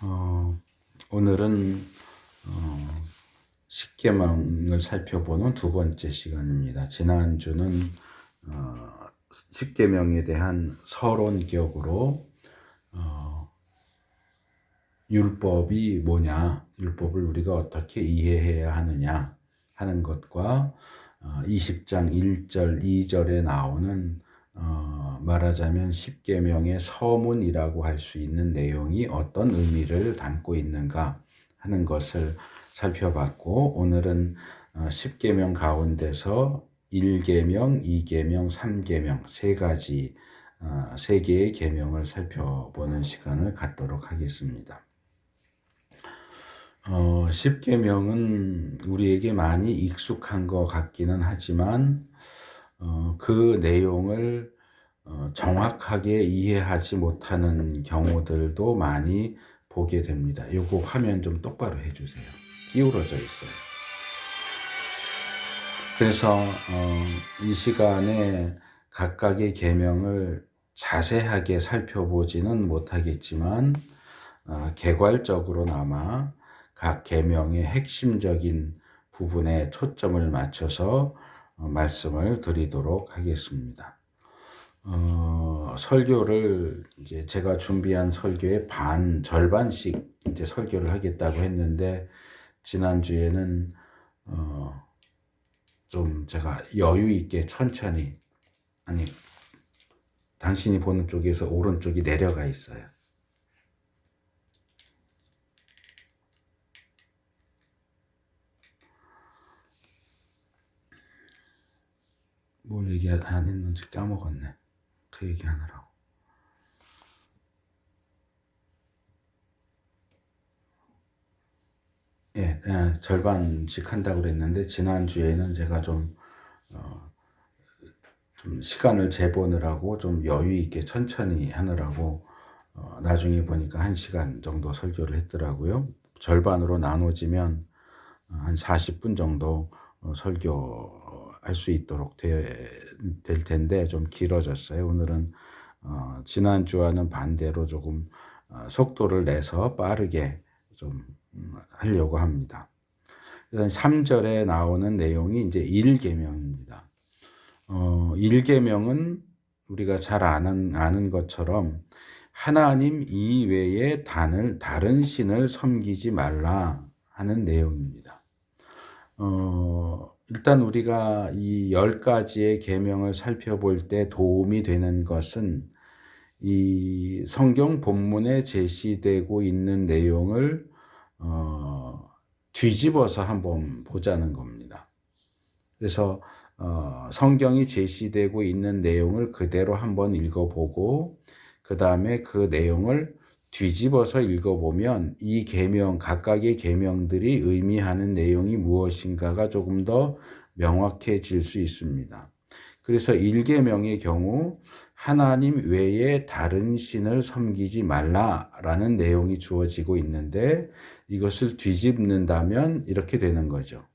어, 오늘은 십계명을 살펴보는 두 번째 시간입니다. 지난주는 십계명에 대한 서론격으로 율법이 뭐냐, 율법을 우리가 어떻게 이해해야 하느냐 하는 것과 20장 1절, 2절에 나오는 말하자면 십계명의 서문이라고 할 수 있는 내용이 어떤 의미를 담고 있는가 하는 것을 살펴봤고, 오늘은 십계명 가운데서 1계명, 2계명, 3계명 세 개의 계명을 살펴보는 시간을 갖도록 하겠습니다. 십계명은 우리에게 많이 익숙한 것 같기는 하지만 그 내용을 정확하게 이해하지 못하는 경우들도 많이 보게 됩니다. 요거 화면 좀 똑바로 해주세요. 기울어져 있어요. 그래서 이 시간에 각각의 계명을 자세하게 살펴보지는 못하겠지만 개괄적으로나마 각 계명의 핵심적인 부분에 초점을 맞춰서 말씀을 드리도록 하겠습니다. 설교를 이제 제가 준비한 설교의 절반씩 이제 설교를 하겠다고 했는데, 지난주에는 좀 제가 여유 있게 천천히, 당신이 보는 쪽에서 오른쪽이 내려가 있어요. 뭘 얘기 안 했는지 까먹었네. 그 얘기하느라고. 예, 절반씩 한다고 그랬는데, 지난주에는 제가 좀 시간을 재보느라고 좀 여유 있게 천천히 하느라고 나중에 보니까 1시간 정도 설교를 했더라고요. 절반으로 나눠지면 한 40분 정도 설교할 수 있도록 될 텐데 좀 길어졌어요. 오늘은 지난주와는 반대로 조금 속도를 내서 빠르게 좀 하려고 합니다. 일단 3절에 나오는 내용이 이제 1계명입니다. 1계명은 우리가 잘 아는 것처럼 하나님 이외에 다른 신을 섬기지 말라 하는 내용입니다. 일단 우리가 이 10가지의 계명을 살펴볼 때 도움이 되는 것은 이 성경 본문에 제시되고 있는 내용을 뒤집어서 한번 보자는 겁니다. 그래서 성경이 제시되고 있는 내용을 그대로 한번 읽어보고, 그 다음에 그 내용을 뒤집어서 읽어보면 이 각각의 계명들이 의미하는 내용이 무엇인가가 조금 더 명확해질 수 있습니다. 그래서 1계명의 경우 하나님 외에 다른 신을 섬기지 말라라는 내용이 주어지고 있는데, 이것을 뒤집는다면 이렇게 되는 거죠.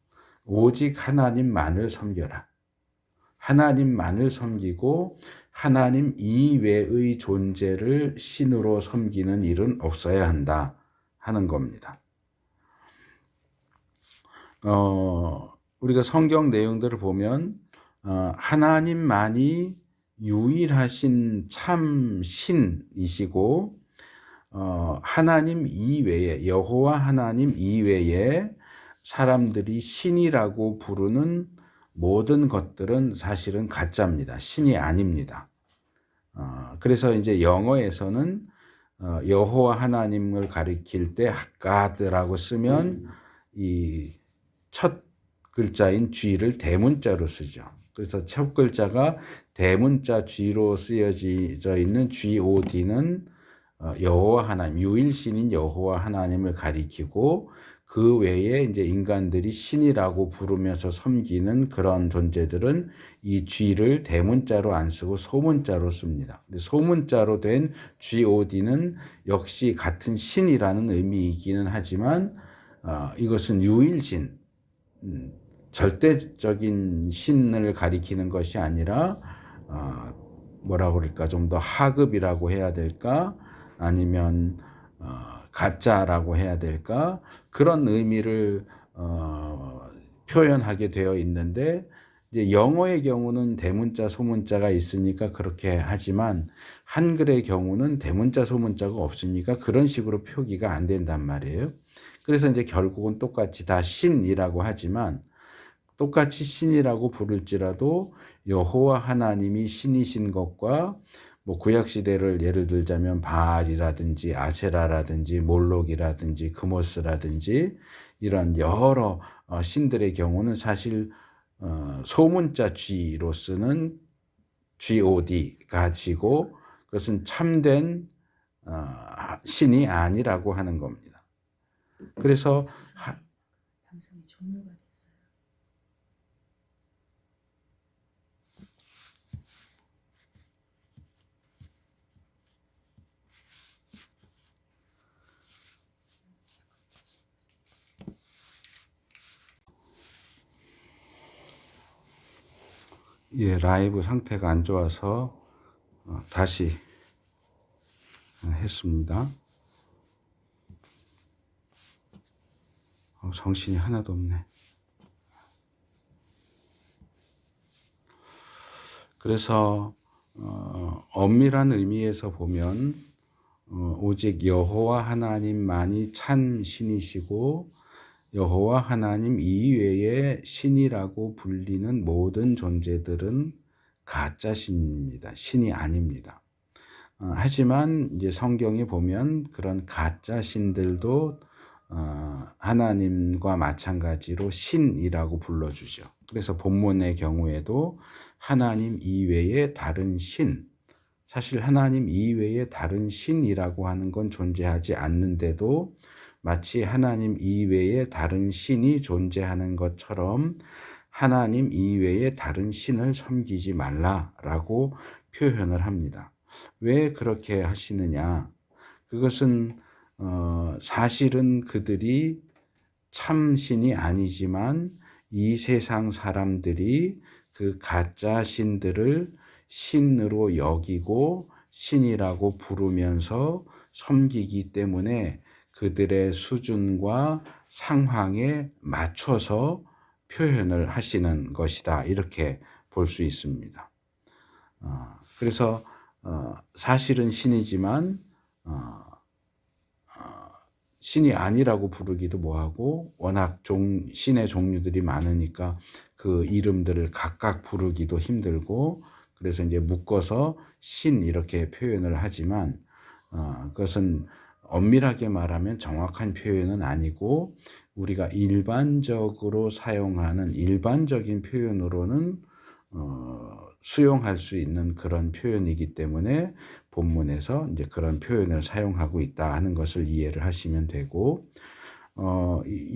오직 하나님만을 섬겨라. 하나님만을 섬기고 하나님 이외의 존재를 신으로 섬기는 일은 없어야 한다 하는 겁니다. 우리가 성경 내용들을 보면 하나님만이 유일하신 참 신이시고 하나님 이외에, 여호와 하나님 이외에 사람들이 신이라고 부르는 모든 것들은 사실은 가짜입니다. 신이 아닙니다. 그래서 이제 영어에서는 여호와 하나님을 가리킬 때 God라고 쓰면 이 첫 글자인 G를 대문자로 쓰죠. 그래서 첫 글자가 대문자 G로 쓰여져 있는 God는 여호와 하나님, 유일신인 여호와 하나님을 가리키고, 그 외에 이제 인간들이 신이라고 부르면서 섬기는 그런 존재들은 이 G를 대문자로 안 쓰고 소문자로 씁니다. 소문자로 된 God는 역시 같은 신이라는 의미이기는 하지만 이것은 유일신, 절대적인 신을 가리키는 것이 아니라 뭐라고 그럴까, 좀 더 하급이라고 해야 될까, 아니면 가짜라고 해야 될까? 그런 의미를 표현하게 되어 있는데, 이제 영어의 경우는 대문자, 소문자가 있으니까 그렇게 하지만 한글의 경우는 대문자, 소문자가 없으니까 그런 식으로 표기가 안 된단 말이에요. 그래서 이제 결국은 똑같이 다 신이라고 하지만, 똑같이 신이라고 부를지라도 여호와 하나님이 신이신 것과 뭐 구약 시대를 예를 들자면 바알이라든지 아세라라든지 몰록이라든지 그모스라든지 이런 여러 신들의 경우는 사실 소문자 G로 쓰는 God 가지고 그것은 참된 신이 아니라고 하는 겁니다. 그래서 방송이 종료가 됐어요. 예, 라이브 상태가 안 좋아서 다시 했습니다. 정신이 하나도 없네. 그래서 엄밀한 의미에서 보면 오직 여호와 하나님만이 참 신이시고 여호와 하나님 이외의 신이라고 불리는 모든 존재들은 가짜 신입니다. 신이 아닙니다. 하지만 이제 성경에 보면 그런 가짜 신들도 하나님과 마찬가지로 신이라고 불러주죠. 그래서 본문의 경우에도 하나님 이외의 다른 신, 사실 하나님 이외의 다른 신이라고 하는 건 존재하지 않는데도 마치 하나님 이외의 다른 신이 존재하는 것처럼 하나님 이외의 다른 신을 섬기지 말라라고 표현을 합니다. 왜 그렇게 하시느냐? 그것은 사실은 그들이 참 신이 아니지만 이 세상 사람들이 그 가짜 신들을 신으로 여기고 신이라고 부르면서 섬기기 때문에 그들의 수준과 상황에 맞춰서 표현을 하시는 것이다. 이렇게 볼 수 있습니다. 그래서 사실은 신이지만 신이 아니라고 부르기도 뭐하고 워낙 신의 종류들이 많으니까 그 이름들을 각각 부르기도 힘들고 그래서 이제 묶어서 신 이렇게 표현을 하지만 그것은 엄밀하게 말하면 정확한 표현은 아니고 우리가 일반적으로 사용하는 일반적인 표현으로는 수용할 수 있는 그런 표현이기 때문에 본문에서 이제 그런 표현을 사용하고 있다 하는 것을 이해를 하시면 되고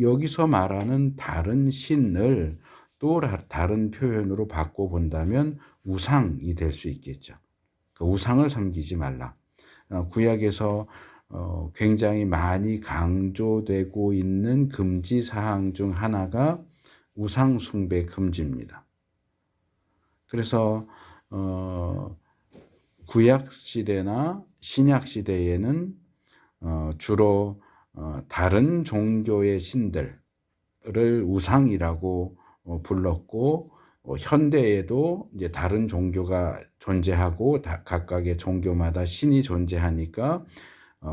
여기서 말하는 다른 신을 또 다른 표현으로 바꿔본다면 우상이 될 수 있겠죠. 그 우상을 섬기지 말라. 구약에서 굉장히 많이 강조되고 있는 금지 사항 중 하나가 우상 숭배 금지입니다. 그래서 구약 시대나 신약 시대에는 주로 다른 종교의 신들을 우상이라고 불렀고 현대에도 이제 다른 종교가 존재하고 각각의 종교마다 신이 존재하니까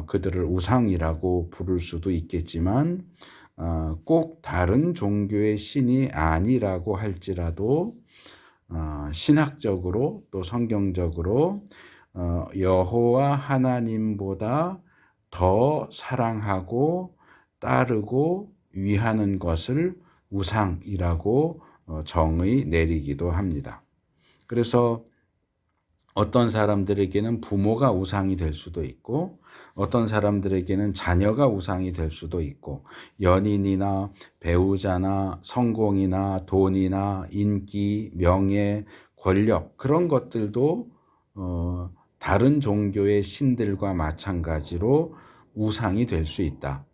그들을 우상이라고 부를 수도 있겠지만 꼭 다른 종교의 신이 아니라고 할지라도 신학적으로 또 성경적으로 여호와 하나님보다 더 사랑하고 따르고 위하는 것을 우상이라고 정의 내리기도 합니다. 그래서 어떤 사람들에게는 부모가 우상이 될 수도 있고 어떤 사람들에게는 자녀가 우상이 될 수도 있고 연인이나 배우자나 성공이나 돈이나 인기, 명예, 권력 그런 것들도 다른 종교의 신들과 마찬가지로 우상이 될 수 있다.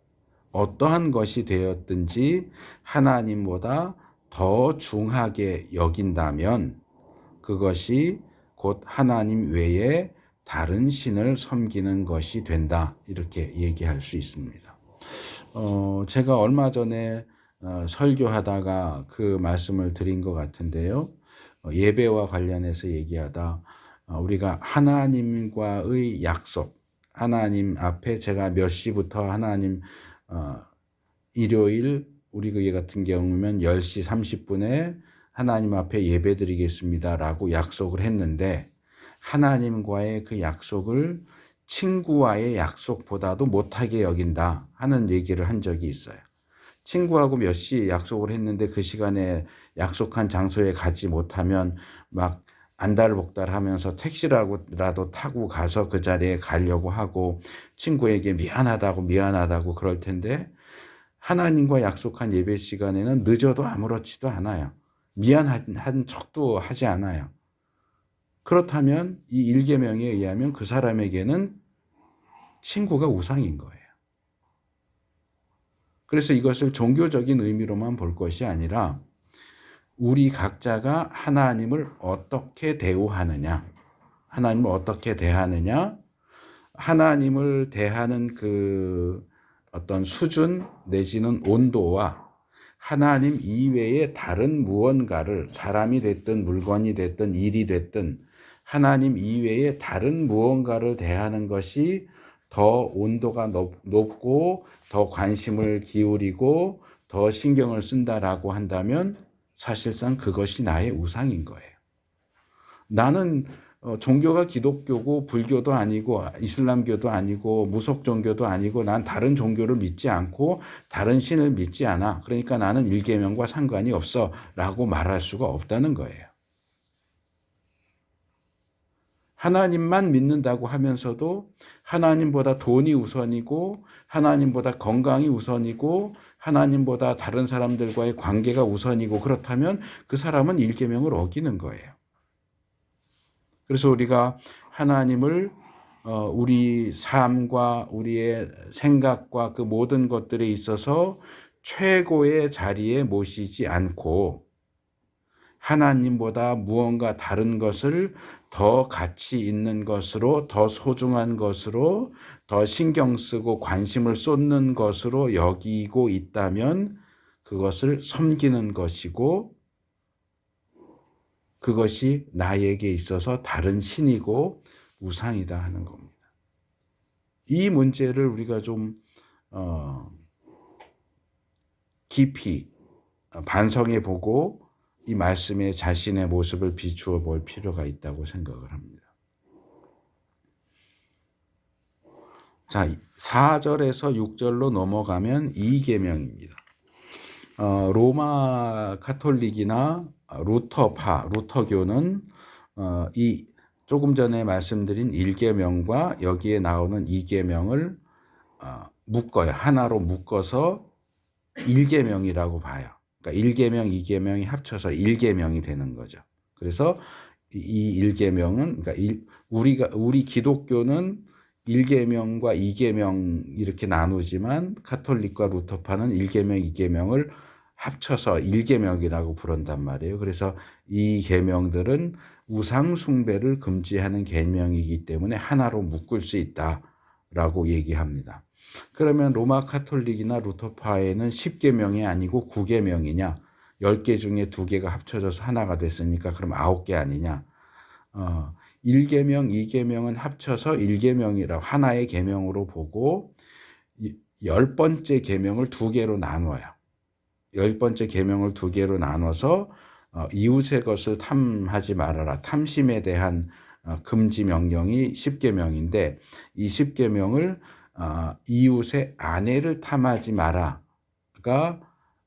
어떠한 것이 되었든지 하나님보다 더 중하게 여긴다면 그것이 곧 하나님 외에 다른 신을 섬기는 것이 된다. 이렇게 얘기할 수 있습니다. 제가 얼마 전에 설교하다가 그 말씀을 드린 것 같은데요. 예배와 관련해서 얘기하다 우리가 하나님과의 약속, 하나님 앞에 제가 몇 시부터 하나님 일요일 우리 교회 같은 경우면 10시 30분에 하나님 앞에 예배 드리겠습니다라고 약속을 했는데 하나님과의 그 약속을 친구와의 약속보다도 못하게 여긴다 하는 얘기를 한 적이 있어요. 친구하고 몇 시 약속을 했는데 그 시간에 약속한 장소에 가지 못하면 막 안달복달하면서 택시라도 타고 가서 그 자리에 가려고 하고 친구에게 미안하다고 그럴 텐데 하나님과 약속한 예배 시간에는 늦어도 아무렇지도 않아요. 미안한 척도 하지 않아요. 그렇다면 이 일계명에 의하면 그 사람에게는 친구가 우상인 거예요. 그래서 이것을 종교적인 의미로만 볼 것이 아니라 우리 각자가 하나님을 어떻게 대우하느냐, 하나님을 대하는 그 어떤 수준 내지는 온도와 하나님 이외의 다른 무언가를 사람이 됐든 물건이 됐든 일이 됐든 하나님 이외의 다른 무언가를 대하는 것이 더 온도가 높고 더 관심을 기울이고 더 신경을 쓴다라고 한다면 사실상 그것이 나의 우상인 거예요. 나는 종교가 기독교고 불교도 아니고 이슬람교도 아니고 무속 종교도 아니고 난 다른 종교를 믿지 않고 다른 신을 믿지 않아. 그러니까 나는 일계명과 상관이 없어 라고 말할 수가 없다는 거예요. 하나님만 믿는다고 하면서도 하나님보다 돈이 우선이고 하나님보다 건강이 우선이고 하나님보다 다른 사람들과의 관계가 우선이고 그렇다면 그 사람은 일계명을 어기는 거예요. 그래서 우리가 하나님을 우리 삶과 우리의 생각과 그 모든 것들에 있어서 최고의 자리에 모시지 않고 하나님보다 무언가 다른 것을 더 가치 있는 것으로, 더 소중한 것으로, 더 신경 쓰고 관심을 쏟는 것으로 여기고 있다면 그것을 섬기는 것이고 그것이 나에게 있어서 다른 신이고 우상이다 하는 겁니다. 이 문제를 우리가 좀 깊이 반성해 보고 이 말씀에 자신의 모습을 비추어 볼 필요가 있다고 생각을 합니다. 자, 4절에서 6절로 넘어가면 2계명입니다. 로마 카톨릭이나 루터교는 이 조금 전에 말씀드린 1계명과 여기에 나오는 2계명을 묶어요. 하나로 묶어서 1계명이라고 봐요. 그러니까 1계명, 2계명이 합쳐서 1계명이 되는 거죠. 그래서 이 1계명은 그러니까 우리 기독교는 1계명과 2계명 이렇게 나누지만 카톨릭과 루터파는 1계명, 2계명을 합쳐서 1계명이라고 부른단 말이에요. 그래서 이 계명들은 우상 숭배를 금지하는 계명이기 때문에 하나로 묶을 수 있다라고 얘기합니다. 그러면 로마 카톨릭이나 루터파에는 10계명이 아니고 9계명이냐? 10개 중에 2개가 합쳐져서 하나가 됐으니까 그럼 9개 아니냐? 1계명, 2계명은 합쳐서 1계명이라고 하나의 계명으로 보고 10번째 계명을 2개로 나눠요. 10번째 계명을 2개로 나눠서 이웃의 것을 탐하지 말아라. 탐심에 대한 금지 명령이 10계명인데 이 10계명을 이웃의 아내를 탐하지 마라가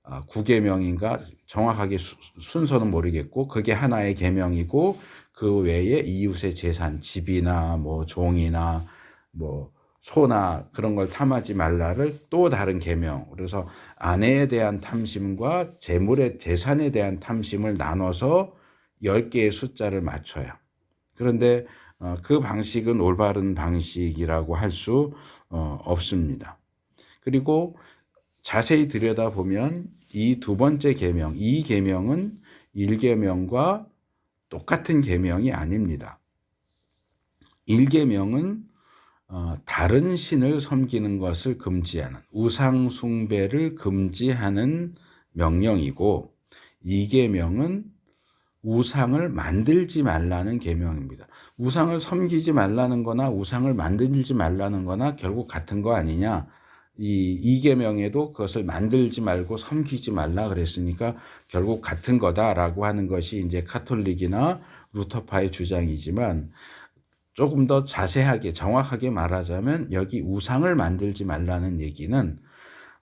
9계명인가 정확하게 순서는 모르겠고 그게 하나의 계명이고 그 외에 이웃의 재산, 집이나 뭐 종이나 뭐 소나 그런 걸 탐하지 말라를 또 다른 계명. 그래서 아내에 대한 탐심과 재산에 대한 탐심을 나눠서 10개의 숫자를 맞춰요. 그런데 그 방식은 올바른 방식이라고 할 수 없습니다. 그리고 자세히 들여다보면 이 2번째 계명, 이 계명은 1계명과 똑같은 계명이 아닙니다. 1계명은 다른 신을 섬기는 것을 금지하는 우상 숭배를 금지하는 명령이고 2계명은 우상을 만들지 말라는 계명입니다. 우상을 섬기지 말라는 거나 우상을 만들지 말라는 거나 결국 같은 거 아니냐. 이 계명에도 그것을 만들지 말고 섬기지 말라 그랬으니까 결국 같은 거다라고 하는 것이 이제 카톨릭이나 루터파의 주장이지만 조금 더 자세하게 정확하게 말하자면 여기 우상을 만들지 말라는 얘기는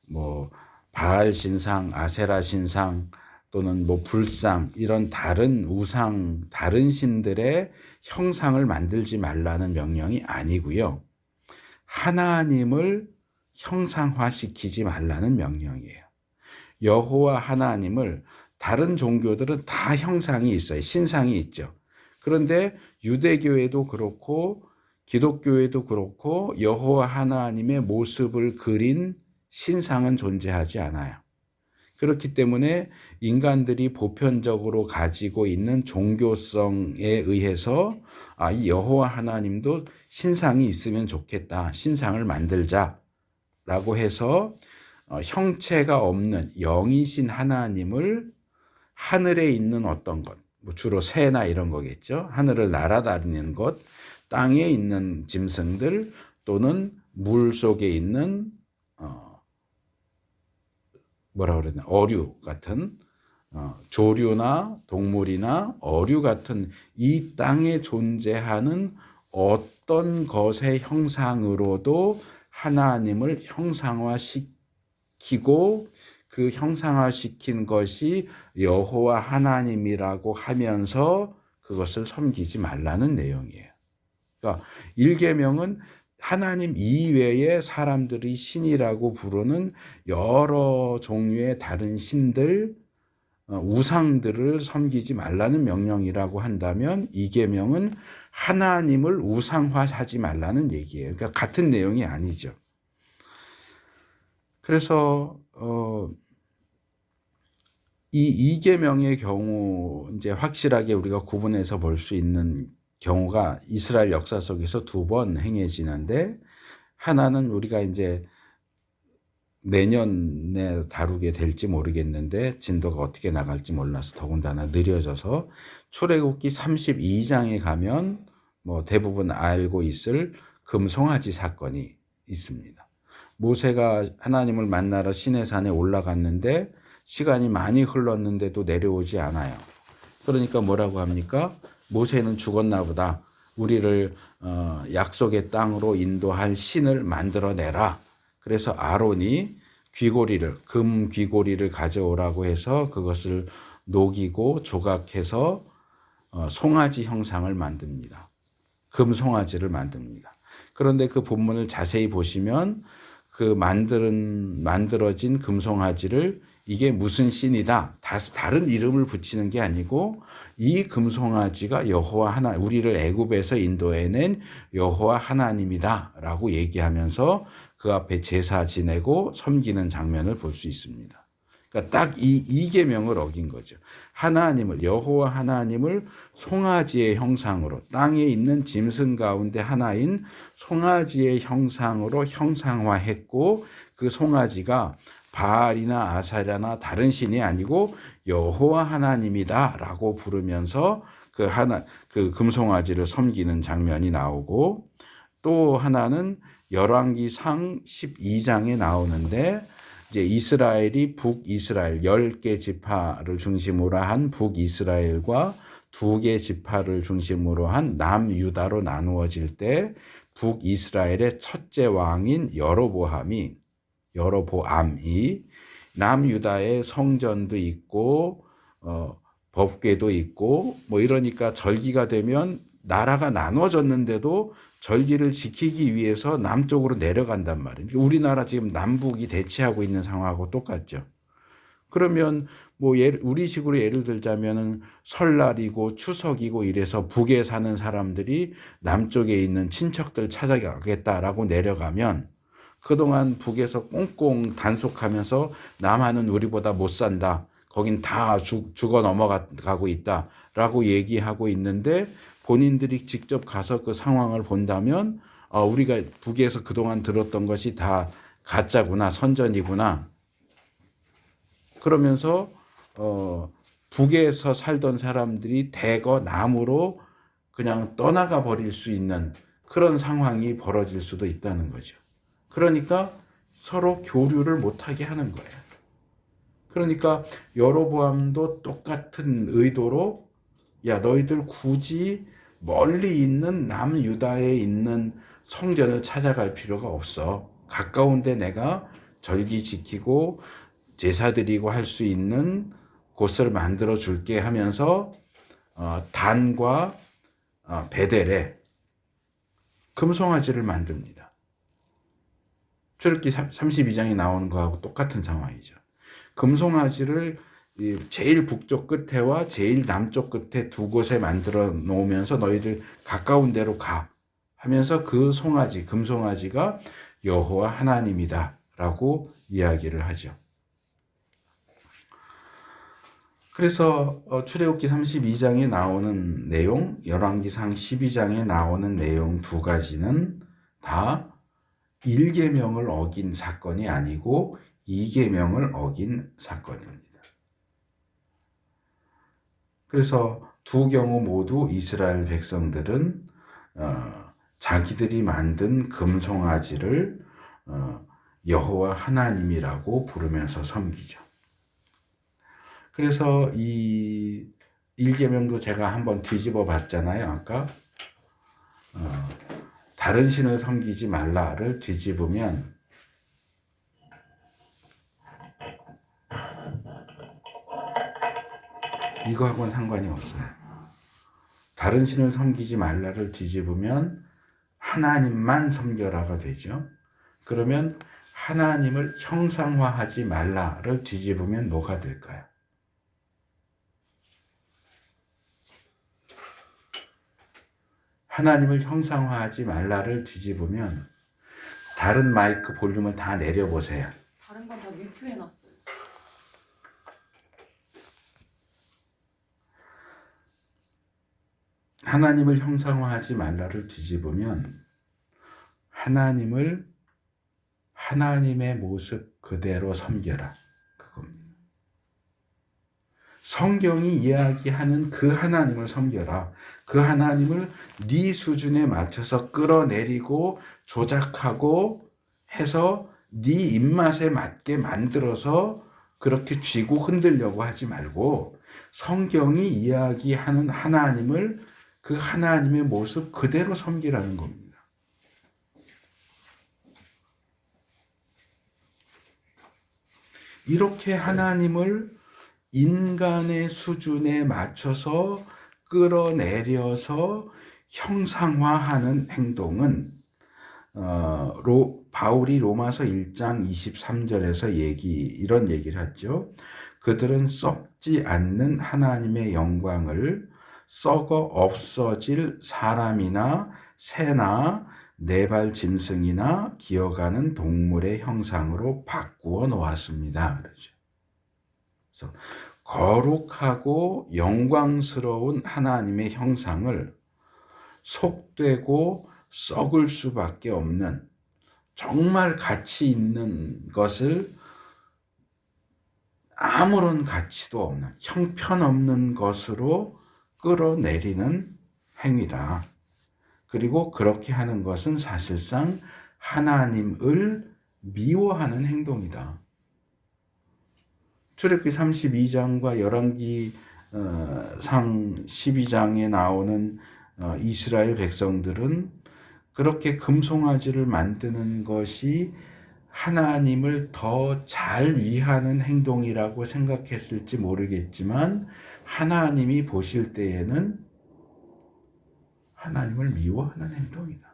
뭐 바알 신상, 아세라 신상 또는 뭐 불상 이런 다른 우상, 다른 신들의 형상을 만들지 말라는 명령이 아니고요. 하나님을 형상화시키지 말라는 명령이에요. 여호와 하나님을 다른 종교들은 다 형상이 있어요. 신상이 있죠. 그런데 유대교에도 그렇고 기독교에도 그렇고 여호와 하나님의 모습을 그린 신상은 존재하지 않아요. 그렇기 때문에 인간들이 보편적으로 가지고 있는 종교성에 의해서 이 여호와 하나님도 신상이 있으면 좋겠다. 신상을 만들자라고 해서 형체가 없는 영이신 하나님을 하늘에 있는 어떤 것, 뭐 주로 새나 이런 거겠죠. 하늘을 날아다니는 것, 땅에 있는 짐승들 또는 물 속에 있는 어류 같은 조류나 동물이나 어류 같은 이 땅에 존재하는 어떤 것의 형상으로도 하나님을 형상화시키고 그 형상화시킨 것이 여호와 하나님이라고 하면서 그것을 섬기지 말라는 내용이에요. 그러니까 1계명은 하나님 이외의 사람들이 신이라고 부르는 여러 종류의 다른 신들, 우상들을 섬기지 말라는 명령이라고 한다면 2계명은 하나님을 우상화하지 말라는 얘기예요. 그러니까 같은 내용이 아니죠. 그래서 이 2계명의 경우 이제 확실하게 우리가 구분해서 볼 수 있는 경우가 이스라엘 역사 속에서 2번 행해지는데 하나는 우리가 이제 내년에 다루게 될지 모르겠는데 진도가 어떻게 나갈지 몰라서 더군다나 느려져서 출애굽기 32장에 가면 뭐 대부분 알고 있을 금송아지 사건이 있습니다. 모세가 하나님을 만나러 시내산에 올라갔는데 시간이 많이 흘렀는데도 내려오지 않아요. 그러니까 뭐라고 합니까? 모세는 죽었나 보다. 우리를 약속의 땅으로 인도할 신을 만들어내라. 그래서 아론이 금 귀고리를 가져오라고 해서 그것을 녹이고 조각해서 송아지 형상을 만듭니다. 금 송아지를 만듭니다. 그런데 그 본문을 자세히 보시면 그 만들어진 금송아지를 이게 무슨 신이다. 다른 이름을 붙이는 게 아니고 이 금송아지가 여호와 하나님, 우리를 애굽에서 인도해낸 여호와 하나님이다라고 얘기하면서 그 앞에 제사 지내고 섬기는 장면을 볼 수 있습니다. 그러니까 딱 이 계명을 어긴 거죠. 하나님을 여호와 하나님을 송아지의 형상으로 땅에 있는 짐승 가운데 하나인 송아지의 형상으로 형상화했고 그 송아지가 바알이나 아사랴나 다른 신이 아니고 여호와 하나님이다라고 부르면서 그 금송아지를 섬기는 장면이 나오고 또 하나는 열왕기상 12장에 나오는데 이제 이스라엘이 북이스라엘 10개 지파를 중심으로 한 북이스라엘과 2개 지파를 중심으로 한 남유다로 나누어질 때 북이스라엘의 첫째 왕인 여로보암이 남유다의 성전도 있고 법궤도 있고 뭐 이러니까 절기가 되면 나라가 나눠졌는데도 절기를 지키기 위해서 남쪽으로 내려간단 말이에요. 우리나라 지금 남북이 대치하고 있는 상황하고 똑같죠. 그러면 뭐 우리식으로 예를 들자면은 설날이고 추석이고 이래서 북에 사는 사람들이 남쪽에 있는 친척들 찾아가겠다라고 내려가면 그동안 북에서 꽁꽁 단속하면서 남한은 우리보다 못 산다. 거긴 다 죽어 넘어가고 있다라고 얘기하고 있는데 본인들이 직접 가서 그 상황을 본다면 우리가 북에서 그동안 들었던 것이 다 가짜구나, 선전이구나. 그러면서 북에서 살던 사람들이 대거 남으로 그냥 떠나가 버릴 수 있는 그런 상황이 벌어질 수도 있다는 거죠. 그러니까 서로 교류를 못하게 하는 거예요. 그러니까 여로보암도 똑같은 의도로 야 너희들 굳이 멀리 있는 남유다에 있는 성전을 찾아갈 필요가 없어. 가까운데 내가 절기 지키고 제사 드리고 할 수 있는 곳을 만들어 줄게 하면서 단과 베델에 금송아지를 만듭니다. 출애굽기 32장에 나오는 거하고 똑같은 상황이죠. 금송아지를 제일 북쪽 끝에와 제일 남쪽 끝에 두 곳에 만들어 놓으면서 너희들 가까운 데로 가 하면서 그 송아지, 금송아지가 여호와 하나님이다 라고 이야기를 하죠. 그래서 출애굽기 32장에 나오는 내용, 열왕기상 12장에 나오는 내용 두 가지는 다 1계명을 어긴 사건이 아니고 2계명을 어긴 사건입니다. 그래서 두 경우 모두 이스라엘 백성들은 자기들이 만든 금송아지를 여호와 하나님이라고 부르면서 섬기죠. 그래서 이 1계명도 제가 한번 뒤집어 봤잖아요. 아까 다른 신을 섬기지 말라를 뒤집으면 이거하고는 상관이 없어요. 다른 신을 섬기지 말라를 뒤집으면 하나님만 섬겨라가 되죠. 그러면 하나님을 형상화하지 말라를 뒤집으면 뭐가 될까요? 하나님을 형상화하지 말라를 뒤집으면 다른 마이크 볼륨을 다 내려보세요. 다른 건 다 뮤트해놨어요. 하나님을 형상화하지 말라를 뒤집으면 하나님을 하나님의 모습 그대로 섬겨라. 그겁니다. 성경이 이야기하는 그 하나님을 섬겨라. 그 하나님을 네 수준에 맞춰서 끌어내리고 조작하고 해서 네 입맛에 맞게 만들어서 그렇게 쥐고 흔들려고 하지 말고 성경이 이야기하는 하나님을 그 하나님의 모습 그대로 섬기라는 겁니다. 이렇게 하나님을 인간의 수준에 맞춰서 끌어내려서 형상화하는 행동은 바울이 로마서 1장 23절에서 이런 얘기를 하죠. 그들은 썩지 않는 하나님의 영광을 썩어 없어질 사람이나 새나 네발 짐승이나 기어가는 동물의 형상으로 바꾸어 놓았습니다. 그러죠. 그래서 거룩하고 영광스러운 하나님의 형상을 속되고 썩을 수밖에 없는 정말 가치 있는 것을 아무런 가치도 없는 형편없는 것으로 끌어내리는 행위다. 그리고 그렇게 하는 것은 사실상 하나님을 미워하는 행동이다. 출애굽기 32장과 열왕기상 12장에 나오는 이스라엘 백성들은 그렇게 금송아지를 만드는 것이 하나님을 더 잘 위하는 행동이라고 생각했을지 모르겠지만 하나님이 보실 때에는 하나님을 미워하는 행동이다.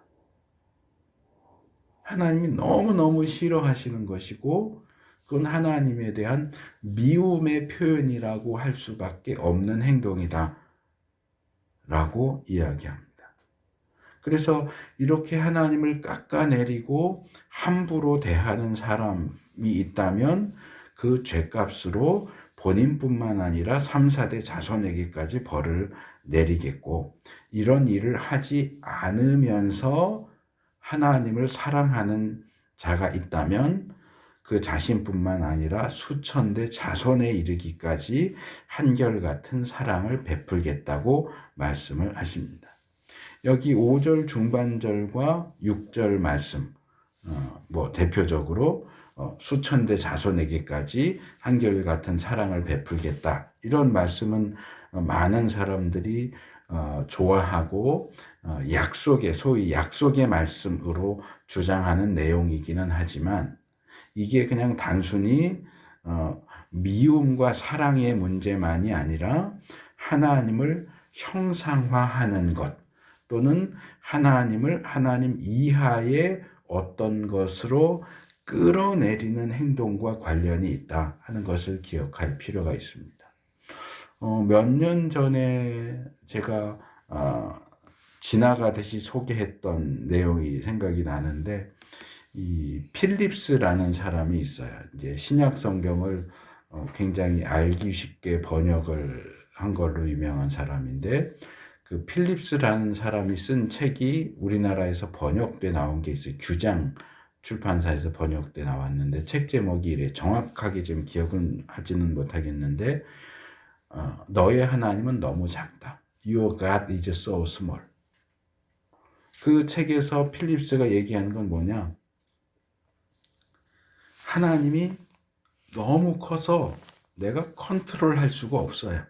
하나님이 너무너무 싫어하시는 것이고 그건 하나님에 대한 미움의 표현이라고 할 수밖에 없는 행동이다 라고 이야기합니다. 그래서 이렇게 하나님을 깎아내리고 함부로 대하는 사람이 있다면 그 죄값으로 본인뿐만 아니라 3, 4대 자손에게까지 벌을 내리겠고, 이런 일을 하지 않으면서 하나님을 사랑하는 자가 있다면 그 자신뿐만 아니라 수천 대 자손에 이르기까지 한결같은 사랑을 베풀겠다고 말씀을 하십니다. 여기 5절 중반절과 6절 말씀, 대표적으로 수천 대 자손에게까지 한결같은 사랑을 베풀겠다. 이런 말씀은 많은 사람들이 좋아하고 소위 약속의 말씀으로 주장하는 내용이기는 하지만, 이게 그냥 단순히 미움과 사랑의 문제만이 아니라 하나님을 형상화하는 것, 또는 하나님을 하나님 이하의 어떤 것으로 끌어내리는 행동과 관련이 있다 하는 것을 기억할 필요가 있습니다. 몇 년 전에 제가 지나가듯이 소개했던 내용이 생각이 나는데, 이 필립스라는 사람이 있어요. 이제 신약 성경을 굉장히 알기 쉽게 번역을 한 걸로 유명한 사람인데, 그 필립스라는 사람이 쓴 책이 우리나라에서 번역돼 나온 게 있어요. 규장 출판사에서 번역돼 나왔는데, 책 제목이 이래, 정확하게 지금 기억은 하지는 못하겠는데, 너의 하나님은 너무 작다. Your God is so small. 그 책에서 필립스가 얘기하는 건 뭐냐? 하나님이 너무 커서 내가 컨트롤할 수가 없어요.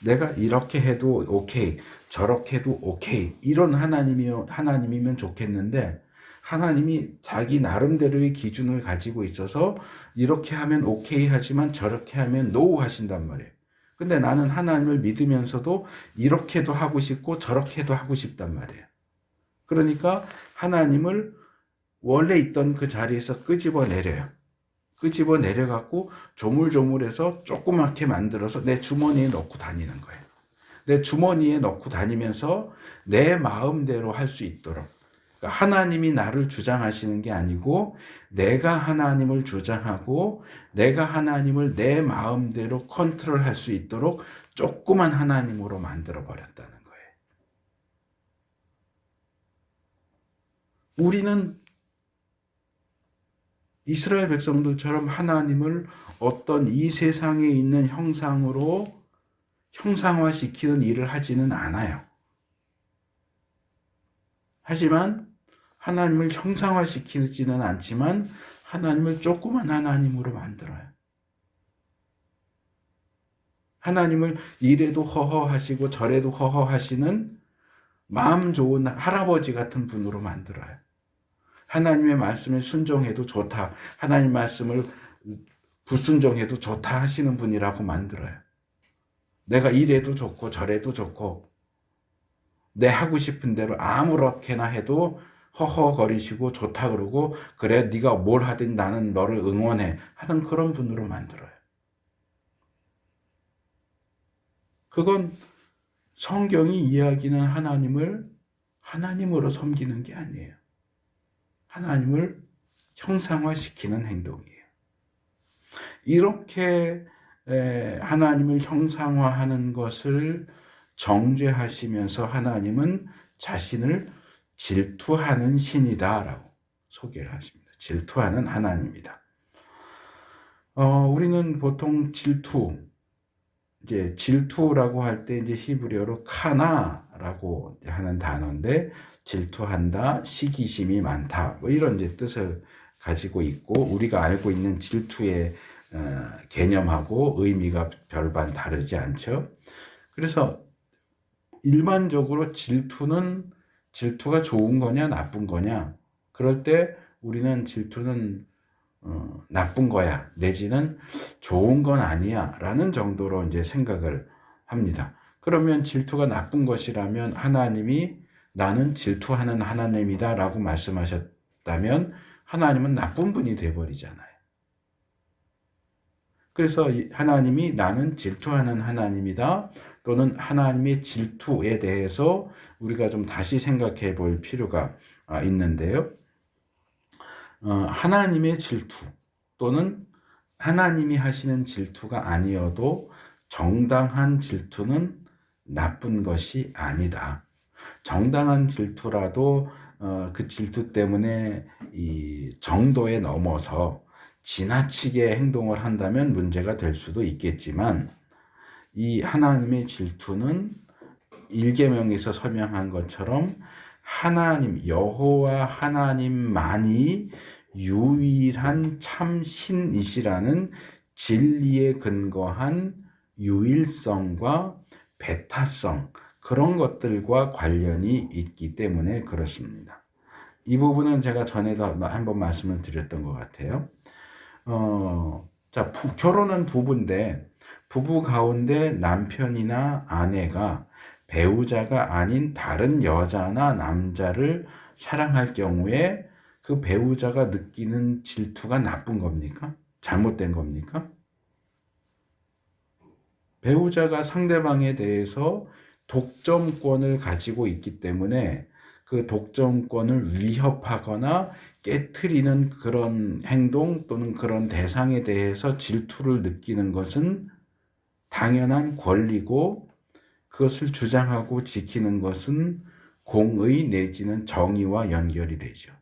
내가 이렇게 해도 오케이, 저렇게 해도 오케이, 이런 하나님이면 좋겠는데, 하나님이 자기 나름대로의 기준을 가지고 있어서 이렇게 하면 오케이 하지만 저렇게 하면 노 하신단 말이에요. 근데 나는 하나님을 믿으면서도 이렇게도 하고 싶고 저렇게도 하고 싶단 말이에요. 그러니까 하나님을 원래 있던 그 자리에서 끄집어 내려갖고 조물조물해서 조그맣게 만들어서 내 주머니에 넣고 다니는 거예요. 내 주머니에 넣고 다니면서 내 마음대로 할 수 있도록. 그러니까 하나님이 나를 주장하시는 게 아니고 내가 하나님을 주장하고 내가 하나님을 내 마음대로 컨트롤할 수 있도록 조그만 하나님으로 만들어 버렸다는 거예요. 우리는 이스라엘 백성들처럼 하나님을 어떤 이 세상에 있는 형상으로 형상화시키는 일을 하지는 않아요. 하지만 하나님을 형상화시키지는 않지만 하나님을 조그만 하나님으로 만들어요. 하나님을 이래도 허허하시고 저래도 허허하시는 마음 좋은 할아버지 같은 분으로 만들어요. 하나님의 말씀에 순종해도 좋다, 하나님 말씀을 불순종해도 좋다 하시는 분이라고 만들어요. 내가 이래도 좋고 저래도 좋고 내 하고 싶은 대로 아무렇게나 해도 허허거리시고 좋다 그러고, 그래 네가 뭘 하든 나는 너를 응원해 하는 그런 분으로 만들어요. 그건 성경이 이야기하는 하나님을 하나님으로 섬기는 게 아니에요. 하나님을 형상화시키는 행동이에요. 이렇게 하나님을 형상화하는 것을 정죄하시면서 하나님은 자신을 질투하는 신이다라고 소개를 하십니다. 질투하는 하나님이다. 우리는 보통 질투라고 할 때 이제 히브리어로 카나라고 하는 단어인데, 질투한다, 시기심이 많다, 뭐 이런 이제 뜻을 가지고 있고, 우리가 알고 있는 질투의 개념하고 의미가 별반 다르지 않죠. 그래서 일반적으로 질투가 좋은 거냐 나쁜 거냐, 그럴 때 우리는 질투는 나쁜 거야 내지는 좋은 건 아니야 라는 정도로 이제 생각을 합니다. 그러면 질투가 나쁜 것이라면 하나님이 나는 질투하는 하나님이다 라고 말씀하셨다면 하나님은 나쁜 분이 되어버리잖아요. 그래서 하나님이 나는 질투하는 하나님이다, 또는 하나님의 질투에 대해서 우리가 좀 다시 생각해 볼 필요가 있는데요. 하나님의 질투 또는 하나님이 하시는 질투가 아니어도 정당한 질투는 나쁜 것이 아니다. 정당한 질투라도 그 질투 때문에 이 정도에 넘어서 지나치게 행동을 한다면 문제가 될 수도 있겠지만, 이 하나님의 질투는 일계명에서 설명한 것처럼 하나님 여호와 하나님만이 유일한 참 신이시라는 진리에 근거한 유일성과 배타성, 그런 것들과 관련이 있기 때문에 그렇습니다. 이 부분은 제가 전에도 한번 말씀을 드렸던 것 같아요. 자, 결혼은 부부인데 부부 가운데 남편이나 아내가 배우자가 아닌 다른 여자나 남자를 사랑할 경우에 그 배우자가 느끼는 질투가 나쁜 겁니까? 잘못된 겁니까? 배우자가 상대방에 대해서 독점권을 가지고 있기 때문에 그 독점권을 위협하거나 깨트리는 그런 행동 또는 그런 대상에 대해서 질투를 느끼는 것은 당연한 권리고, 그것을 주장하고 지키는 것은 공의 내지는 정의와 연결이 되죠.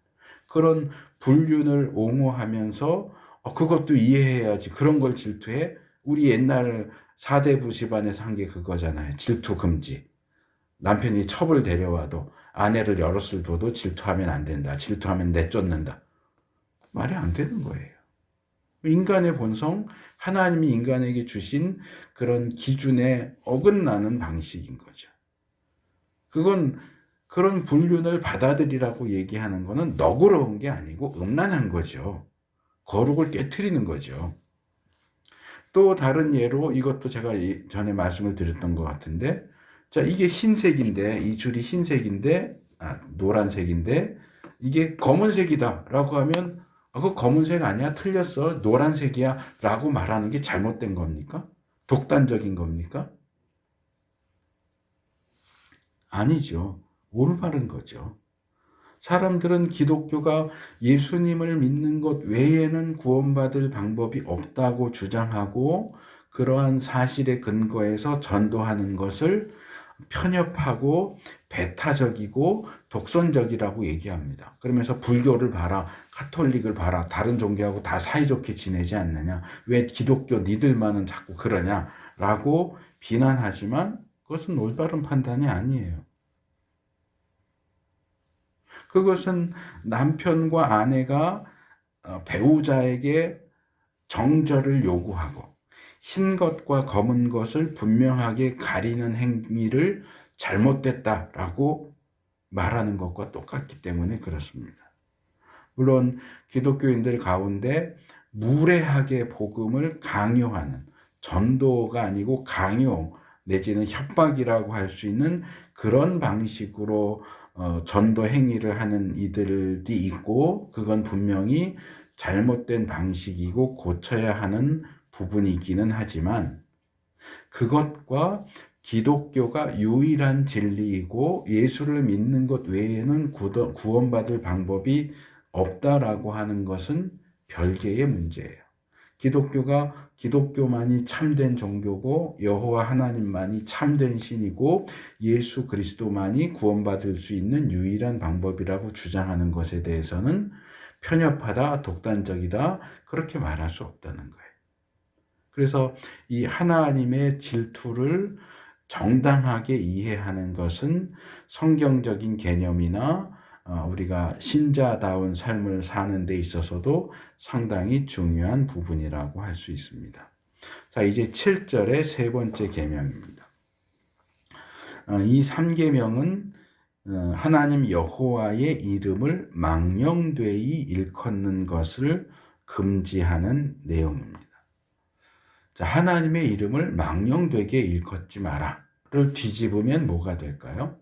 그런 불륜을 옹호하면서 그것도 이해해야지, 그런 걸 질투해? 우리 옛날 사대부 집안에서 한 게 그거잖아요. 질투 금지. 남편이 첩을 데려와도 아내를 여럿을 둬도 질투하면 안 된다. 질투하면 내쫓는다. 말이 안 되는 거예요. 인간의 본성, 하나님이 인간에게 주신 그런 기준에 어긋나는 방식인 거죠. 그건 그런 불륜을 받아들이라고 얘기하는 거는 너그러운 게 아니고 음란한 거죠. 거룩을 깨트리는 거죠. 또 다른 예로, 이것도 제가 전에 말씀을 드렸던 것 같은데, 자, 이게 흰색인데, 이 줄이 흰색인데, 노란색인데, 이게 검은색이다 라고 하면, 그거 검은색 아니야? 틀렸어. 노란색이야 라고 말하는 게 잘못된 겁니까? 독단적인 겁니까? 아니죠. 올바른 거죠. 사람들은 기독교가 예수님을 믿는 것 외에는 구원받을 방법이 없다고 주장하고, 그러한 사실에 근거해서 전도하는 것을 편협하고 배타적이고 독선적이라고 얘기합니다. 그러면서 불교를 봐라, 카톨릭을 봐라, 다른 종교하고 다 사이좋게 지내지 않느냐, 왜 기독교 니들만은 자꾸 그러냐라고 비난하지만, 그것은 올바른 판단이 아니에요. 그것은 남편과 아내가 배우자에게 정절을 요구하고 흰 것과 검은 것을 분명하게 가리는 행위를 잘못됐다라고 말하는 것과 똑같기 때문에 그렇습니다. 물론 기독교인들 가운데 무례하게 복음을 강요하는, 전도가 아니고 강요 내지는 협박이라고 할 수 있는 그런 방식으로 전도 행위를 하는 이들이 있고, 그건 분명히 잘못된 방식이고 고쳐야 하는 부분이 있기는 하지만, 그것과 기독교가 유일한 진리이고 예수를 믿는 것 외에는 구원받을 방법이 없다라고 하는 것은 별개의 문제예요. 기독교만이 참된 종교고 여호와 하나님만이 참된 신이고 예수 그리스도만이 구원받을 수 있는 유일한 방법이라고 주장하는 것에 대해서는 편협하다, 독단적이다, 그렇게 말할 수 없다는 거예요. 그래서 이 하나님의 질투를 정당하게 이해하는 것은 성경적인 개념이나 우리가 신자다운 삶을 사는 데 있어서도 상당히 중요한 부분이라고 할 수 있습니다. 자, 이제 7절의 세 번째 계명입니다. 이 3계명은 하나님 여호와의 이름을 망령되이 일컫는 것을 금지하는 내용입니다. 자, 하나님의 이름을 망령되게 일컫지 마라를 뒤집으면 뭐가 될까요?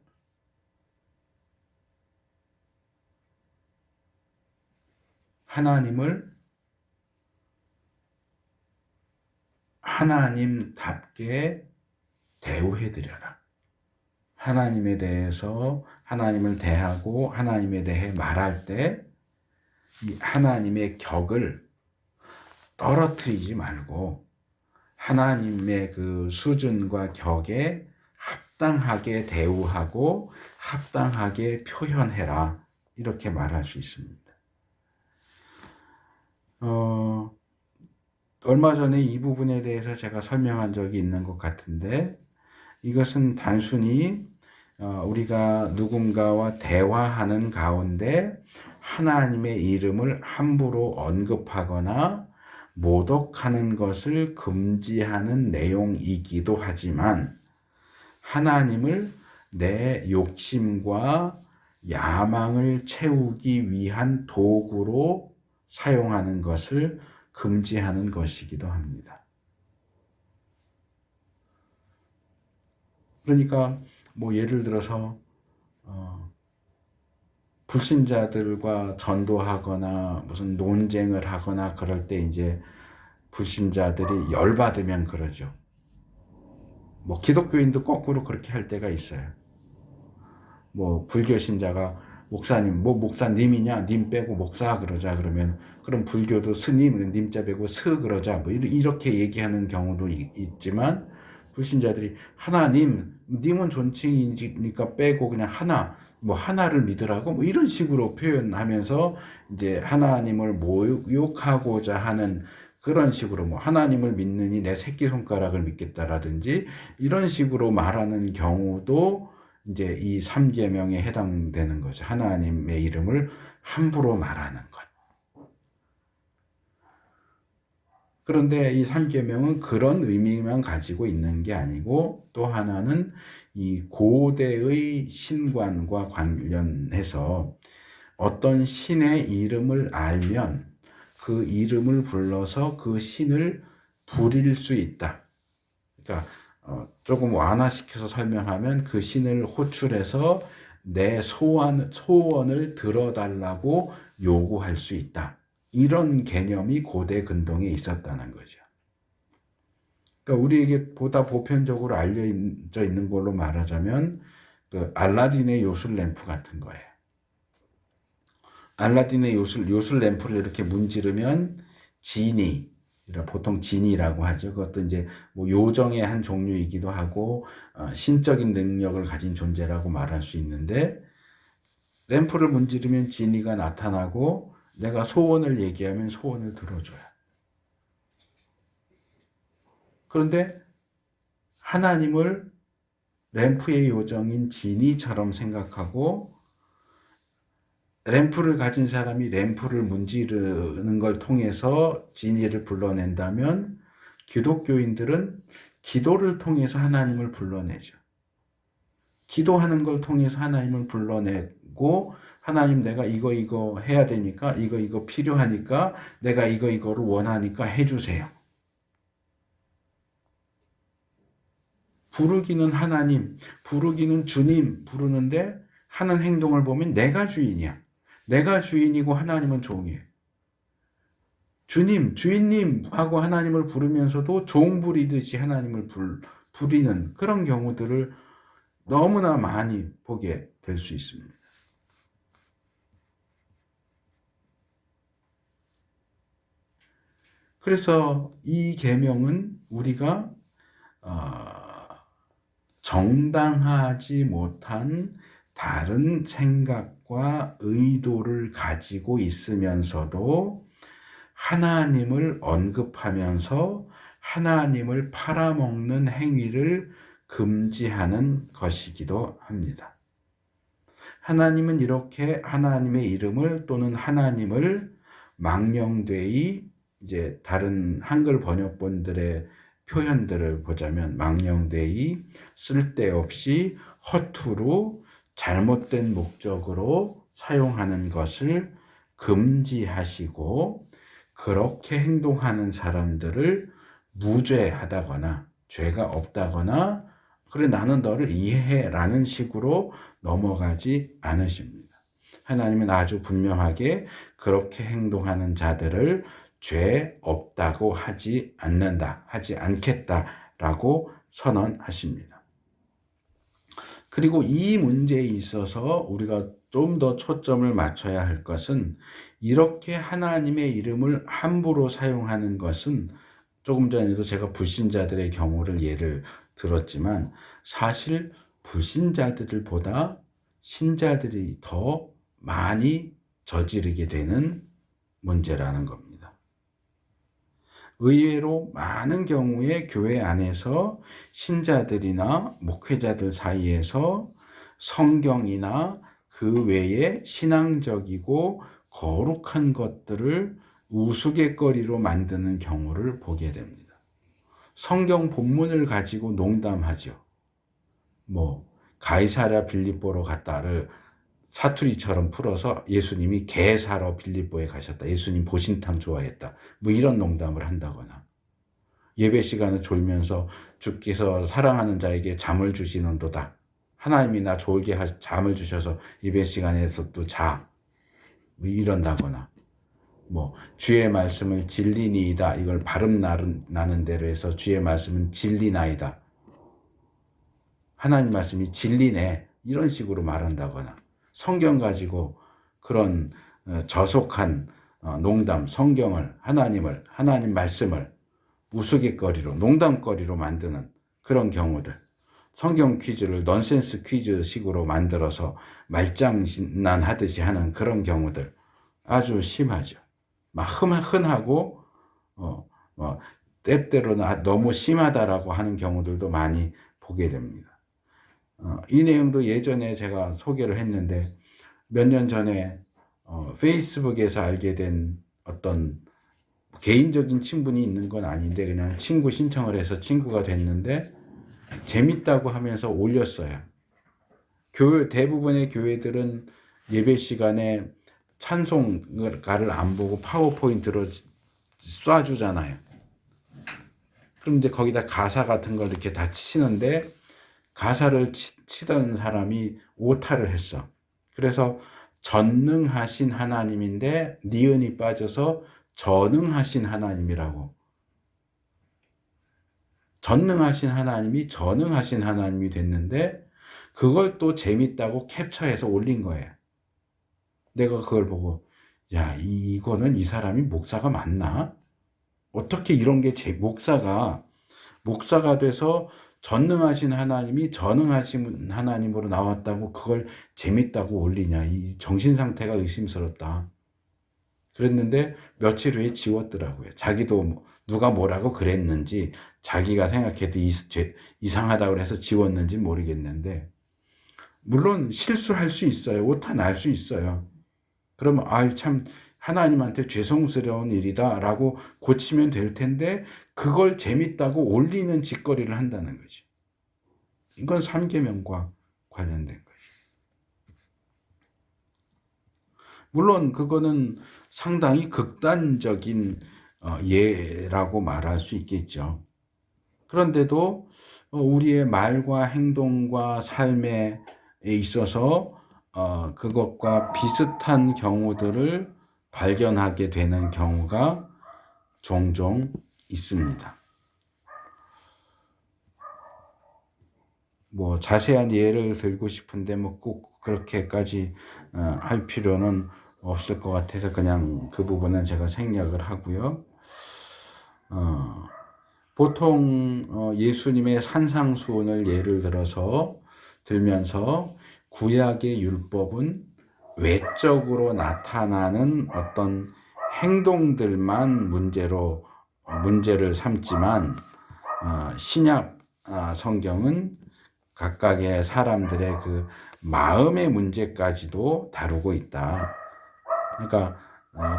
하나님을 하나님답게 대우해드려라. 하나님에 대해서, 하나님을 대하고 하나님에 대해 말할 때 이 하나님의 격을 떨어뜨리지 말고 하나님의 그 수준과 격에 합당하게 대우하고 합당하게 표현해라. 이렇게 말할 수 있습니다. 얼마 전에 이 부분에 대해서 제가 설명한 적이 있는 것 같은데, 이것은 단순히 우리가 누군가와 대화하는 가운데 하나님의 이름을 함부로 언급하거나 모독하는 것을 금지하는 내용이기도 하지만, 하나님을 내 욕심과 야망을 채우기 위한 도구로 사용하는 것을 금지하는 것이기도 합니다. 그러니까 예를 들어서 불신자들과 전도하거나 무슨 논쟁을 하거나 그럴 때 이제 불신자들이 열받으면 그러죠. 기독교인도 거꾸로 그렇게 할 때가 있어요. 불교 신자가 목사님, 목사님이냐? 님 빼고 목사 그러자. 그러면, 그럼 불교도 스님, 님자 빼고 스 그러자. 이렇게 얘기하는 경우도 있지만, 불신자들이 하나님, 님은 존칭이니까 빼고 그냥 하나, 하나를 믿으라고 이런 식으로 표현하면서 이제 하나님을 모욕하고자 하는 그런 식으로 하나님을 믿느니 내 새끼손가락을 믿겠다라든지 이런 식으로 말하는 경우도 이제 이 3계명에 해당되는 거죠. 하나님의 이름을 함부로 말하는 것. 그런데 이 3계명은 그런 의미만 가지고 있는 게 아니고, 또 하나는 이 고대의 신관과 관련해서 어떤 신의 이름을 알면 그 이름을 불러서 그 신을 부릴 수 있다. 그러니까 조금 완화시켜서 설명하면 그 신을 호출해서 내 소원을 들어달라고 요구할 수 있다. 이런 개념이 고대 근동에 있었다는 거죠. 그러니까 우리에게 보다 보편적으로 알려져 있는 걸로 말하자면 그 알라딘의 요술 램프 같은 거예요. 알라딘의 요술 램프를 이렇게 문지르면 지니, 보통 지니라고 하죠. 그것도 이제 요정의 한 종류이기도 하고 신적인 능력을 가진 존재라고 말할 수 있는데, 램프를 문지르면 지니가 나타나고 내가 소원을 얘기하면 소원을 들어줘요. 그런데 하나님을 램프의 요정인 지니처럼 생각하고 램프를 가진 사람이 램프를 문지르는 걸 통해서 지니를 불러낸다면, 기독교인들은 기도를 통해서 하나님을 불러내죠. 기도하는 걸 통해서 하나님을 불러내고, 하나님 내가 이거 해야 되니까, 이거 필요하니까, 내가 이거를 원하니까 해주세요. 부르기는 하나님, 부르기는 주님 부르는데 하는 행동을 보면 내가 주인이야. 내가 주인이고 하나님은 종이에요. 주님, 주인님 하고 하나님을 부르면서도 종 부리듯이 하나님을 부리는 그런 경우들을 너무나 많이 보게 될 수 있습니다. 그래서 이 계명은 우리가 정당하지 못한 다른 생각과 의도를 가지고 있으면서도 하나님을 언급하면서 하나님을 팔아먹는 행위를 금지하는 것이기도 합니다. 하나님은 이렇게 하나님의 이름을 또는 하나님을 망령되이, 이제 다른 한글 번역본들의 표현들을 보자면 망령되이, 쓸데없이, 허투루, 잘못된 목적으로 사용하는 것을 금지하시고, 그렇게 행동하는 사람들을 무죄하다거나 죄가 없다거나 그래 나는 너를 이해해 라는 식으로 넘어가지 않으십니다. 하나님은 아주 분명하게 그렇게 행동하는 자들을 죄 없다고 하지 않는다, 하지 않겠다라고 선언하십니다. 그리고 이 문제에 있어서 우리가 좀 더 초점을 맞춰야 할 것은 이렇게 하나님의 이름을 함부로 사용하는 것은 조금 전에도 제가 불신자들의 경우를 예를 들었지만 사실 불신자들보다 신자들이 더 많이 저지르게 되는 문제라는 겁니다. 의외로 많은 경우에 교회 안에서 신자들이나 목회자들 사이에서 성경이나 그 외에 신앙적이고 거룩한 것들을 우스갯거리로 만드는 경우를 보게 됩니다. 성경 본문을 가지고 농담하죠. 가이사랴 빌립보로 갔다를 사투리처럼 풀어서 예수님이 개 사러 빌립보에 가셨다. 예수님 보신탕 좋아했다. 이런 농담을 한다거나 예배 시간에 졸면서 주께서 사랑하는 자에게 잠을 주시는도다. 하나님이 나 졸게 잠을 주셔서 예배 시간에서도 자. 이런다거나 주의 말씀을 진리니이다. 이걸 발음 나는 대로 해서 주의 말씀은 진리나이다. 하나님 말씀이 진리네. 이런 식으로 말한다거나 성경 가지고 그런 저속한 농담, 성경을, 하나님 말씀을 우스갯거리로, 농담거리로 만드는 그런 경우들. 성경 퀴즈를 넌센스 퀴즈 식으로 만들어서 말장난하듯이 하는 그런 경우들 아주 심하죠. 막 흔하고 때때로는 너무 심하다라고 하는 경우들도 많이 보게 됩니다. 이 내용도 예전에 제가 소개를 했는데 몇 년 전에 페이스북에서 알게 된 어떤 개인적인 친분이 있는 건 아닌데 그냥 친구 신청을 해서 친구가 됐는데 재밌다고 하면서 올렸어요. 대부분의 교회들은 예배 시간에 찬송가를 안 보고 파워포인트로 쏴주잖아요. 그럼 이제 거기다 가사 같은 걸 이렇게 다 치는데 가사를 치던 사람이 오타를 했어. 그래서 전능하신 하나님인데 니은이 빠져서 전능하신 하나님이라고. 전능하신 하나님이 전능하신 하나님이 됐는데 그걸 또 재밌다고 캡처해서 올린 거예요. 내가 그걸 보고 야, 이거는 이 사람이 목사가 맞나? 어떻게 이런 게 목사가 돼서 전능하신 하나님이 전능하신 하나님으로 나왔다고 그걸 재밌다고 올리냐. 이 정신 상태가 의심스럽다. 그랬는데 며칠 후에 지웠더라고요. 자기도 누가 뭐라고 그랬는지 자기가 생각해도 이상하다고 해서 지웠는지 모르겠는데 물론 실수할 수 있어요. 오타 날 수 있어요. 그러면 참 하나님한테 죄송스러운 일이다 라고 고치면 될 텐데 그걸 재밌다고 올리는 짓거리를 한다는 거죠. 이건 3계명과 관련된 거예요. 물론 그거는 상당히 극단적인 예라고 말할 수 있겠죠. 그런데도 우리의 말과 행동과 삶에 있어서 그것과 비슷한 경우들을 발견하게 되는 경우가 종종 있습니다. 자세한 예를 들고 싶은데 꼭 그렇게까지 할 필요는 없을 것 같아서 그냥 그 부분은 제가 생략을 하고요. 보통 예수님의 산상수훈을 예를 들면서 구약의 율법은 외적으로 나타나는 어떤 행동들만 문제를 삼지만 신약 성경은 각각의 사람들의 그 마음의 문제까지도 다루고 있다. 그러니까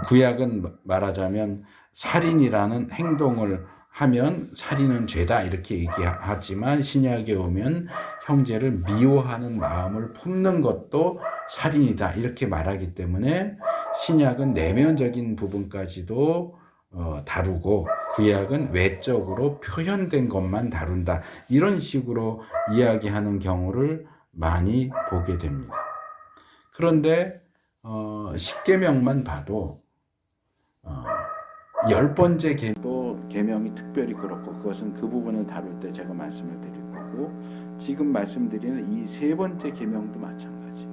구약은 말하자면 살인이라는 행동을 하면 살인은 죄다 이렇게 얘기하지만 신약에 오면 형제를 미워하는 마음을 품는 것도 살인이다 이렇게 말하기 때문에 신약은 내면적인 부분까지도 다루고 구약은 외적으로 표현된 것만 다룬다 이런 식으로 이야기하는 경우를 많이 보게 됩니다. 그런데 10계명만 봐도 10번째 계명이 특별히 그렇고 그것은 그 부분을 다룰 때 제가 말씀을 드릴 거고요. 마찬가지고 지금 말씀드리는 이 세 번째 계명도 마찬가지.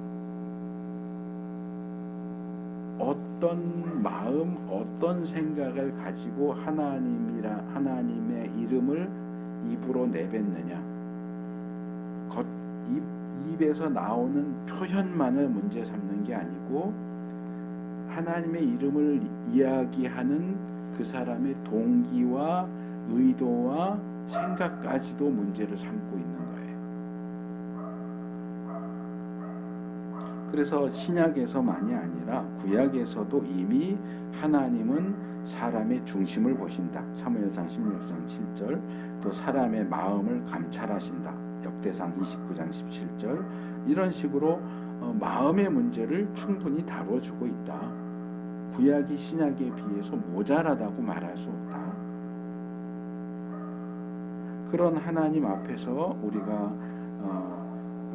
어떤 마음, 어떤 생각을 가지고 하나님의 이름을 입으로 내뱉느냐, 입에서 나오는 표현만을 문제 삼는 게 아니고 하나님의 이름을 이야기하는 그 사람의 동기와 의도와 생각까지도 문제를 삼고 있는 거예요. 그래서 신약에서만이 아니라 구약에서도 이미 하나님은 사람의 중심을 보신다. 사무엘상 16장 7절, 또 사람의 마음을 감찰하신다. 역대상 29장 17절, 이런 식으로 마음의 문제를 충분히 다뤄주고 있다. 구약이 신약에 비해서 모자라다고 말할 수 없다. 그런 하나님 앞에서 우리가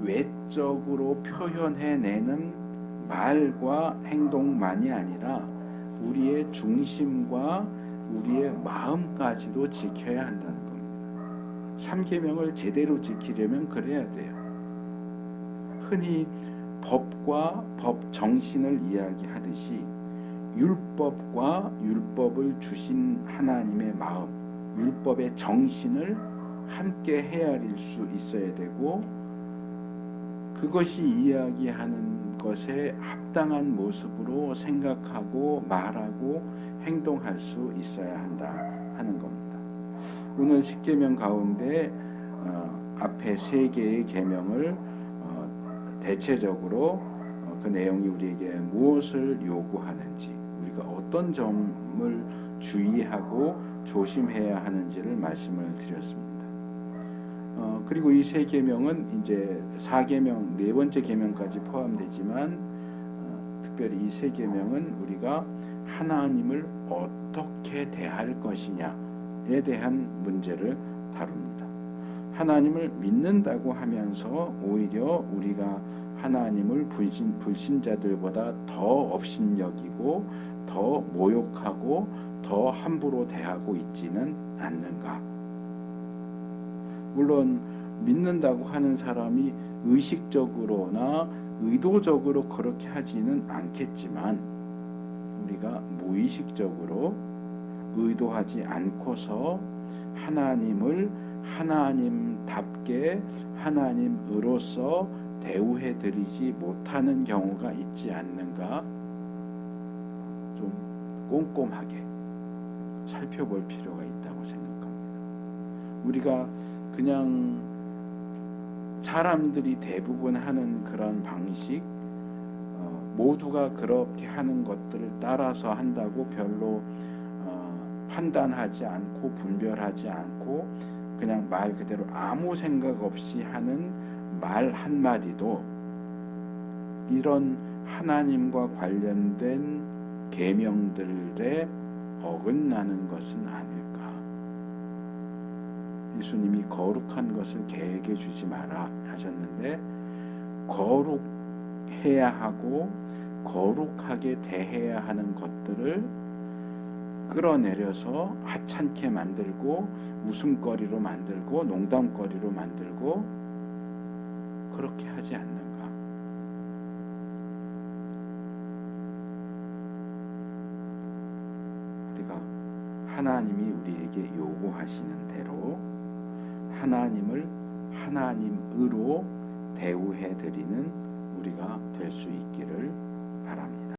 외적으로 표현해내는 말과 행동만이 아니라 우리의 중심과 우리의 마음까지도 지켜야 한다는 겁니다. 3계명을 제대로 지키려면 그래야 돼요. 흔히 법과 법 정신을 이야기하듯이 율법과 율법을 주신 하나님의 마음, 율법의 정신을 함께 헤아릴 수 있어야 되고, 그것이 이야기하는 것에 합당한 모습으로 생각하고 말하고 행동할 수 있어야 한다 하는 겁니다. 오늘 10계명 가운데 앞에 3개의 계명을 대체적으로 그 내용이 우리에게 무엇을 요구하는지, 우리가 어떤 점을 주의하고 조심해야 하는지를 말씀을 드렸습니다. 그리고 이 3계명은 이제 4계명, 4번째 계명까지 포함되지만 특별히 이 3계명은 우리가 하나님을 어떻게 대할 것이냐에 대한 문제를 다룹니다. 하나님을 믿는다고 하면서 오히려 우리가 하나님을 불신자들보다 더 업신여기고 더 모욕하고 더 함부로 대하고 있지는 않는가? 물론 믿는다고 하는 사람이 의식적으로나 의도적으로 그렇게 하지는 않겠지만 우리가 무의식적으로 의도하지 않고서 하나님을 하나님답게 하나님으로서 대우해드리지 못하는 경우가 있지 않는가? 좀 꼼꼼하게 살펴볼 필요가 있다고 생각합니다. 우리가 그냥 사람들이 대부분 하는 그런 방식, 모두가 그렇게 하는 것들을 따라서 한다고 별로 판단하지 않고 분별하지 않고 그냥 말 그대로 아무 생각 없이 하는 말 한마디도 이런 하나님과 관련된 계명들에 어긋나는 것은 아닐까. 예수님이 거룩한 것을 계획해 주지 마라 하셨는데, 거룩해야 하고 거룩하게 대해야 하는 것들을 끌어내려서 하찮게 만들고 웃음거리로 만들고 농담거리로 만들고 그렇게 하지 않는가. 우리가 하나님이 우리에게 요구하시는 대로 하나님을 하나님으로 대우해 드리는 우리가 될 수 있기를 바랍니다.